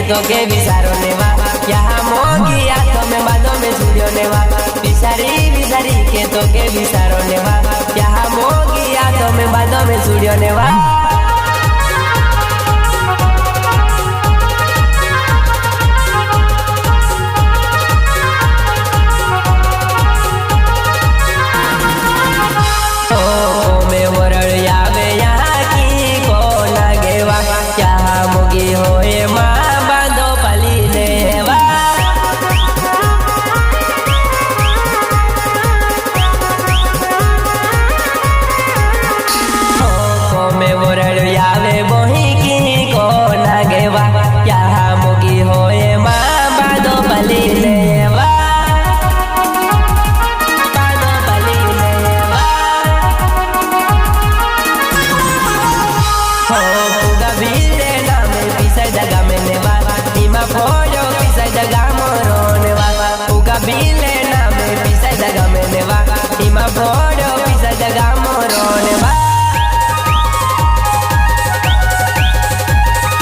तो के विचारो नेवा यहाँ मोगिया तो मैं बातों में जुड़ियो नेवा बिसारी बिसारी के तो के विचारो नेवा यहाँ मोगिया तो मैं बातों में जुड़ियो नेवा Biले na me pisa daga me neva ima bodo pisa daga moro neva